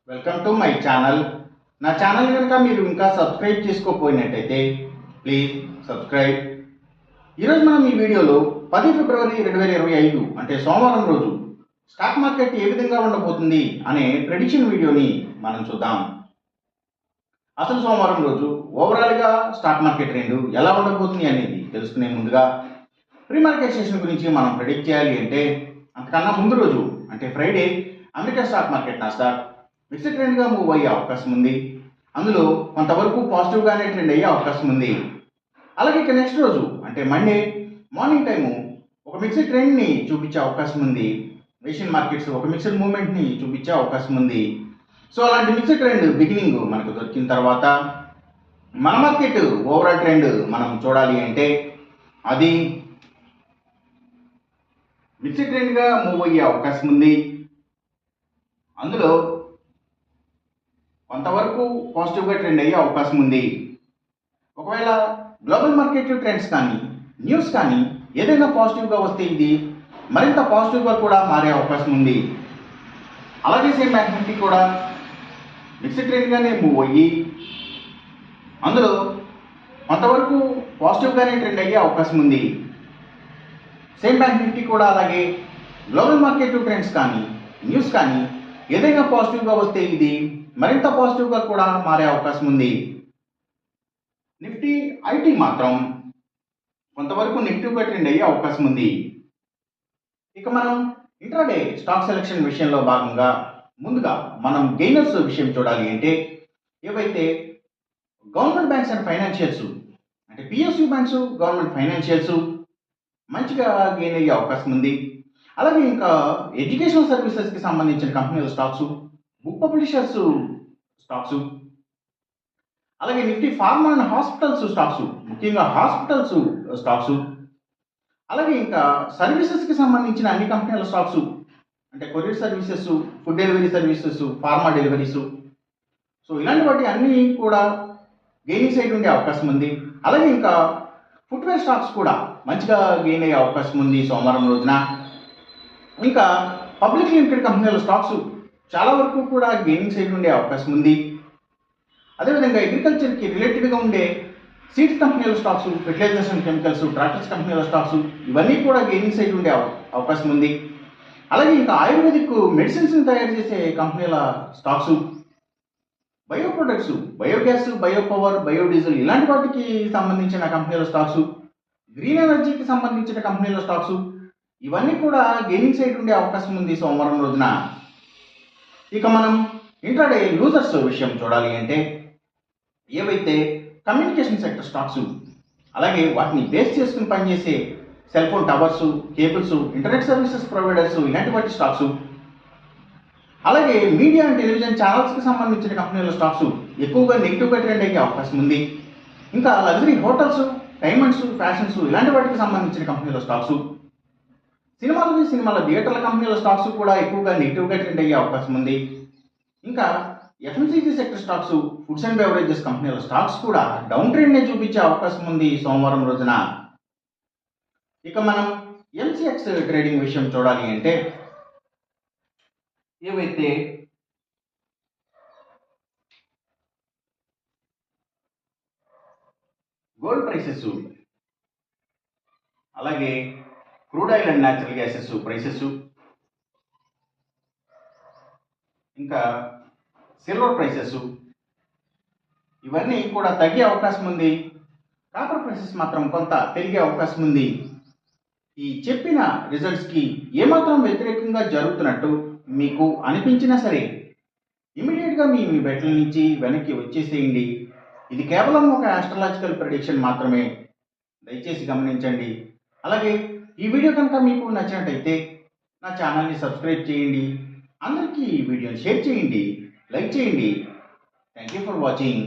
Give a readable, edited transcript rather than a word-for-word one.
Welcome to my channel. నా channel కనుక మీరు ఇంకా సబ్స్క్రైబ్ చేసుకోకపోయినట్టయితే ప్లీజ్ సబ్స్క్రైబ్. ఈరోజు మనం ఈ వీడియోలో 10 ఫిబ్రవరి 2025 అంటే సోమవారం రోజు స్టాక్ మార్కెట్ ఏ విధంగా ఉండబోతుంది అనే ప్రెడిక్షన్ వీడియోని మనం చూద్దాం. అసలు సోమవారం రోజు ఓవరాల్గా స్టాక్ మార్కెట్ ట్రెండ్ ఎలా ఉండబోతుంది అనేది తెలుసుకునే ముందుగా ప్రీ మార్కెట్ సెషన్ గురించి మనం ప్రెడిక్ట్ చేయాలి అంటే అంతకన్నా ముందు రోజు అంటే Friday America stock market Nasdaq mixed ట్రెండ్గా మూవ్ అయ్యే అవకాశం ఉంది. అందులో కొంతవరకు పాజిటివ్గానే ట్రెండ్ అయ్యే అవకాశం ఉంది. అలాగే ఇక నెక్స్ట్ రోజు అంటే మండే మార్నింగ్ టైము ఒక మిక్స్డ్ ట్రెండ్ని చూపించే అవకాశం ఉంది. ఏషియన్ మార్కెట్స్ ఒక మిక్స్డ్ మూవ్మెంట్ని చూపించే అవకాశం ఉంది. సో అలాంటి మిక్స్డ్ ట్రెండ్ బిగినింగ్ మనకు దొరికిన తర్వాత మన మార్కెట్ ఓవరాల్ ట్రెండ్ మనం చూడాలి అంటే అది మిక్స్డ్ ట్రెండ్గా మూవ్ అయ్యే అవకాశం ఉంది. అందులో కొంతవరకు పాజిటివ్గా ట్రెండ్ అయ్యే అవకాశం ఉంది. ఒకవేళ గ్లోబల్ మార్కెట్ ట్రెండ్స్ కానీ న్యూస్ కానీ ఏదైనా పాజిటివ్గా వస్తే ఇది మరింత పాజిటివ్గా కూడా మారే అవకాశం ఉంది. అలాగే సేమ్ బ్యాంక్ నిఫ్టీ కూడా మిక్స్డ్ ట్రెండ్గానే మూవ్ అయ్యి అందులో కొంతవరకు పాజిటివ్గానే ట్రెండ్ అయ్యే అవకాశం ఉంది. సేమ్ బ్యాంక్ నిఫ్టీ కూడా అలాగే గ్లోబల్ మార్కెట్ ట్రెండ్స్ కానీ న్యూస్ కానీ ఏదైనా పాజిటివ్గా వస్తే ఇది మరింత పాజిటివ్గా కూడా మారే అవకాశం ఉంది. నిఫ్టీ ఐటీ మాత్రం కొంతవరకు నెగిటివ్గా ట్రెండ్ అయ్యే అవకాశం ఉంది. ఇక మనం ఇంట్రాడే స్టాక్ సెలెక్షన్ విషయంలో భాగంగా ముందుగా మనం గెయినర్స్ విషయం చూడాలి అంటే ఏవైతే గవర్నమెంట్ బ్యాంక్స్ అండ్ ఫైనాన్షియల్స్ అంటే పిఎస్యూ బ్యాంక్స్ గవర్నమెంట్ ఫైనాన్షియల్స్ మంచిగా గెయిన్ అయ్యే అవకాశం ఉంది. అలాగే ఇంకా ఎడ్యుకేషనల్ సర్వీసెస్కి సంబంధించిన కంపెనీల స్టాక్స్, బుక్ పబ్లిషర్స్ స్టాక్స్, అలాగే Nifty pharma and hospitals stocks, ముఖ్యంగా హాస్పిటల్స్ స్టాక్స్, అలాగే ఇంకా సర్వీసెస్కి సంబంధించిన అన్ని కంపెనీల స్టాక్స్ అంటే courier services, food delivery services, pharma deliveries, so ఇలాంటి వాటి అన్నీ కూడా గెయినింగ్ సైడ్ ఉండే అవకాశం ఉంది. అలాగే ఇంకా ఫుట్వేర్ స్టాక్స్ కూడా మంచిగా గెయిన్ అయ్యే అవకాశం ఉంది సోమవారం రోజున. ఇంకా పబ్లిక్ లిమిటెడ్ కంపెనీల స్టాక్స్ చాలా వరకు కూడా గెయినింగ్ సైడ్ ఉండే అవకాశం ఉంది. అదేవిధంగా అగ్రికల్చర్కి రిలేటెడ్గా ఉండే సీడ్స్ కంపెనీల stocks, fertilisers and chemicals, tractors కంపెనీల స్టాక్స్ ఇవన్నీ కూడా గెయినింగ్ సైడ్ ఉండే అవకాశం ఉంది. అలాగే ఇంకా ఆయుర్వేదిక్ మెడిసిన్స్ని తయారు చేసే కంపెనీల stocks, bio products, biogas, bio power, biodiesel ఇలాంటి వాటికి సంబంధించిన కంపెనీల స్టాక్స్, గ్రీన్ ఎనర్జీకి సంబంధించిన కంపెనీల స్టాక్స్ ఇవన్నీ కూడా గెయినింగ్ సైడ్ ఉండే అవకాశం ఉంది సోమవారం రోజున. ఇక మనం ఇంట్రాడే లూజర్స్ విషయం చూడాలి అంటే ఏవైతే కమ్యూనికేషన్ సెక్టర్ స్టాక్స్, అలాగే వాటిని బేస్ చేసుకుని పనిచేసే cell phone towers, cables, internet services providers ఇలాంటి వాటి స్టాక్స్, అలాగే మీడియా అండ్ టెలివిజన్ ఛానల్స్కి సంబంధించిన కంపెనీల స్టాక్స్ ఎక్కువగా నెగిటివ్గా ట్రెండ్ అయ్యే అవకాశం ఉంది. ఇంకా లగ్జరీ హోటల్స్, డైమండ్స్, ఫ్యాషన్స్ ఇలాంటి వాటికి సంబంధించిన కంపెనీల స్టాక్స్, సినిమాల థియేటర్ల కంపెనీల స్టాక్స్ కూడా ఎక్కువగా నెగిటివ్గా ట్రెండ్ అయ్యే అవకాశం ఉంది. ఇంకా FMCG sector stocks, foods and beverages కంపెనీల స్టాక్స్ కూడా డౌన్ ట్రెండ్నే చూపించే అవకాశం ఉంది సోమవారం రోజున. ఇక మనం ఎంసీఎక్స్ ట్రేడింగ్ విషయం చూడాలి అంటే ఏవైతే గోల్డ్ ప్రైసెస్, అలాగే crude oil and natural gases prices, ఇంకా సిల్వర్ ప్రైసెస్ ఇవన్నీ కూడా తగ్గే అవకాశం ఉంది. కాపర్ ప్రైసెస్ మాత్రం కొంత పెరిగే అవకాశం ఉంది. ఈ చెప్పిన రిజల్ట్స్కి ఏమాత్రం వ్యతిరేకంగా జరుగుతున్నట్టు మీకు అనిపించినా సరే ఇమీడియట్గా మీ బెట్ల నుంచి వెనక్కి వచ్చేసేయండి. ఇది కేవలం ఒక ఆస్ట్రాలజికల్ ప్రెడిక్షన్ మాత్రమే, దయచేసి గమనించండి. అలాగే ఈ వీడియో కనుక మీకు నచ్చినట్టయితే నా ఛానల్ని సబ్స్క్రైబ్ చేయండి, అందరికీ ఈ వీడియోని షేర్ చేయండి, లైక్ చేయండి. Thank you for watching.